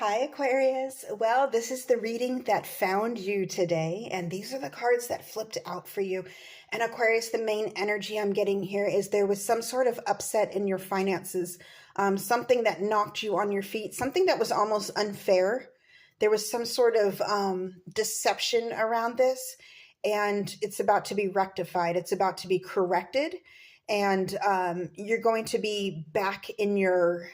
Hi, Aquarius. Well, this is the reading that found you today, and these are the cards that flipped out for you. And Aquarius, the main energy I'm getting here is there was some sort of upset in your finances, something that knocked you on your feet, something that was almost unfair. There was some sort of deception around this, and it's about to be rectified. It's about to be corrected, and you're going to be back in your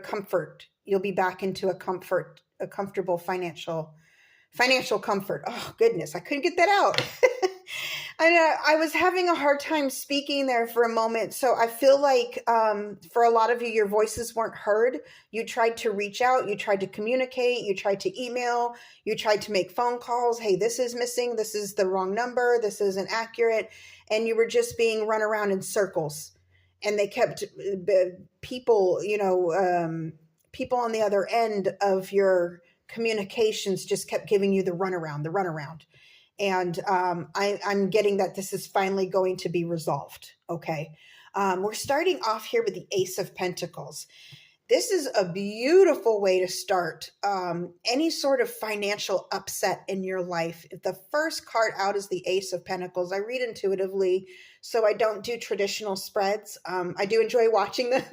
comfort. You'll be back into a comfortable financial comfort. Oh goodness, I couldn't get that out. I was having a hard time speaking there for a moment. So I feel like for a lot of you, your voices weren't heard. You tried to reach out, you tried to communicate, you tried to email, you tried to make phone calls. Hey, this is missing. This is the wrong number. This isn't accurate. And you were just being run around in circles. And they kept people, people on the other end of your communications just kept giving you the runaround. And I'm getting that this is finally going to be resolved. Okay. We're starting off here with the Ace of Pentacles. This is a beautiful way to start any sort of financial upset in your life. If the first card out is the Ace of Pentacles, I read intuitively, so I don't do traditional spreads. I do enjoy watching them,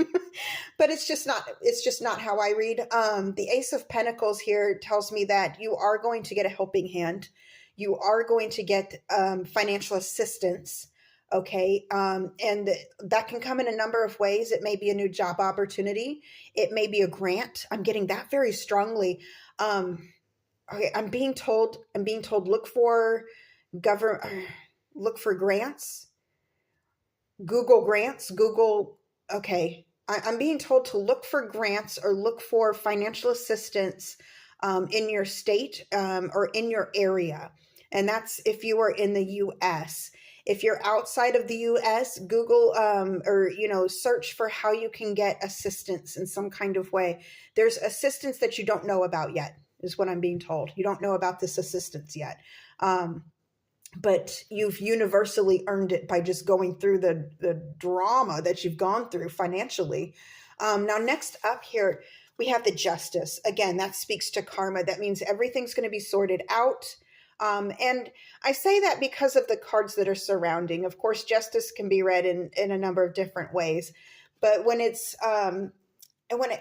but it's just not how I read. The Ace of Pentacles here tells me that you are going to get a helping hand. You are going to get financial assistance. Okay. And that can come in a number of ways. It may be a new job opportunity. It may be a grant. I'm getting that very strongly. Okay. I'm being told, look for look for grants, Google grants, Google. Okay. I'm being told to look for grants or look for financial assistance in your state or in your area. And that's if you are in the US. If you're outside of the US, Google or search for how you can get assistance in some kind of way. There's assistance that you don't know about yet, is what I'm being told. You don't know about this assistance yet. But you've universally earned it by just going through the drama that you've gone through financially. Now, next up here, we have the Justice. Again, that speaks to karma. That means everything's going to be sorted out. And I say that because of the cards that are surrounding. Of course, justice can be read in a number of different ways, but when it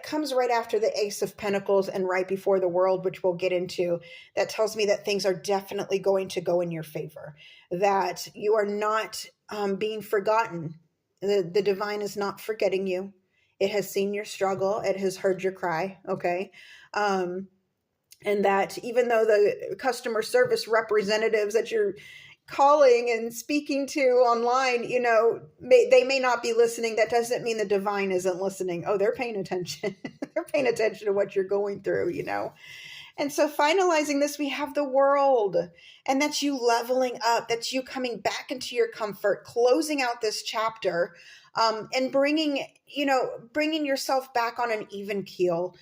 comes right after the Ace of Pentacles and right before the World, which we'll get into, that tells me that things are definitely going to go in your favor, that you are not being forgotten. The divine is not forgetting you. It has seen your struggle. It has heard your cry. Okay. And that even though the customer service representatives that you're calling and speaking to online, they may not be listening. That doesn't mean the divine isn't listening. Oh, they're paying attention. They're paying attention to what you're going through, And so finalizing this, we have the World, and that's you leveling up. That's you coming back into your comfort, closing out this chapter, and bringing yourself back on an even keel.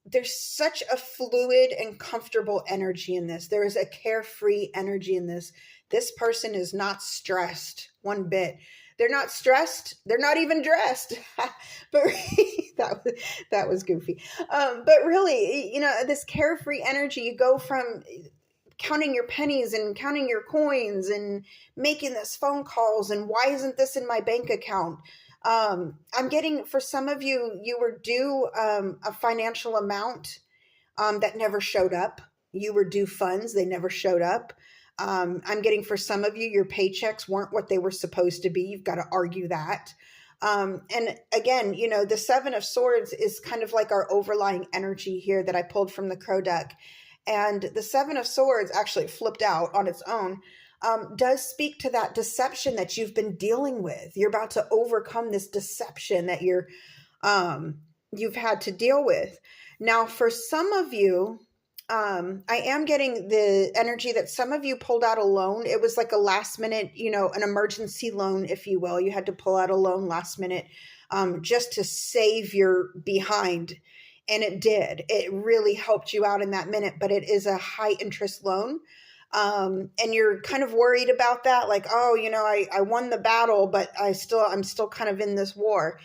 There's such a fluid and comfortable energy in this. There is a carefree energy in this. This person is not stressed one bit. They're not stressed. They're not even dressed. But that was goofy. But really, this carefree energy, you go from counting your pennies and counting your coins and making this phone calls and why isn't this in my bank account? I'm getting, for some of you, you were due a financial amount that never showed up. You were due funds. They never showed up. I'm getting, for some of you, your paychecks weren't what they were supposed to be. You've got to argue that. And again, the Seven of Swords is kind of like our overlying energy here that I pulled from the Crow deck. And the Seven of Swords actually flipped out on its own. Does speak to that deception that you've been dealing with. You're about to overcome this deception that you've had to deal with. Now, for some of you, I am getting the energy that some of you pulled out a loan. It was like a last minute, an emergency loan, if you will. You had to pull out a loan last minute just to save your behind. And it did. It really helped you out in that minute, but it is a high interest loan. And you're kind of worried about that. Like, oh, I won the battle, but I'm still kind of in this war.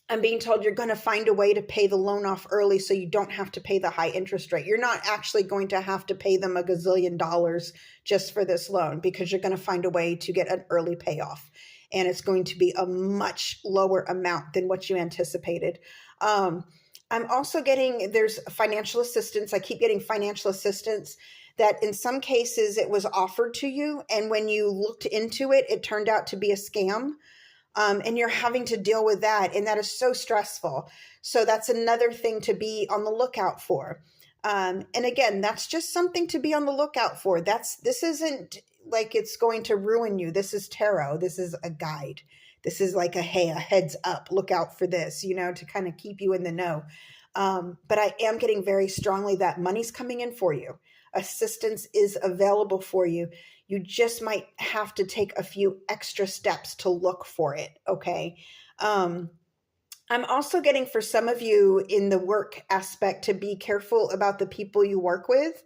I'm being told you're going to find a way to pay the loan off early so you don't have to pay the high interest rate. You're not actually going to have to pay them a gazillion dollars just for this loan, because you're going to find a way to get an early payoff. And it's going to be a much lower amount than what you anticipated. I'm also getting, there's financial assistance. I keep getting financial assistance that in some cases it was offered to you. And when you looked into it, it turned out to be a scam. And you're having to deal with that. And that is so stressful. So that's another thing to be on the lookout for. And again, that's just something to be on the lookout for. This isn't like it's going to ruin you. This is tarot. This is a guide. This is like a heads up, look out for this, to kind of keep you in the know. But I am getting very strongly that money's coming in for you. Assistance is available for you. You just might have to take a few extra steps to look for it. Okay. I'm also getting, for some of you in the work aspect, to be careful about the people you work with.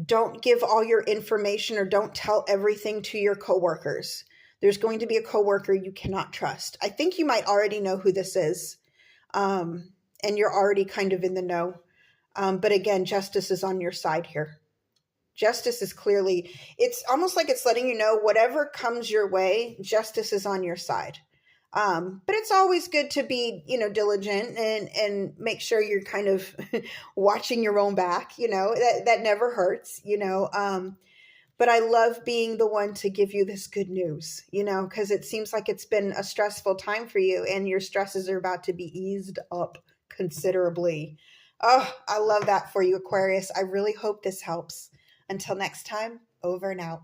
Don't give all your information, or don't tell everything to your coworkers. There's going to be a coworker you cannot trust. I think you might already know who this is, and you're already kind of in the know. But again, justice is on your side here. Justice is clearly, it's almost like it's letting you know whatever comes your way, justice is on your side. But it's always good to be, diligent and make sure you're kind of watching your own back, that never hurts, but I love being the one to give you this good news, because it seems like it's been a stressful time for you, and your stresses are about to be eased up considerably. Oh, I love that for you, Aquarius. I really hope this helps. Until next time, over and out.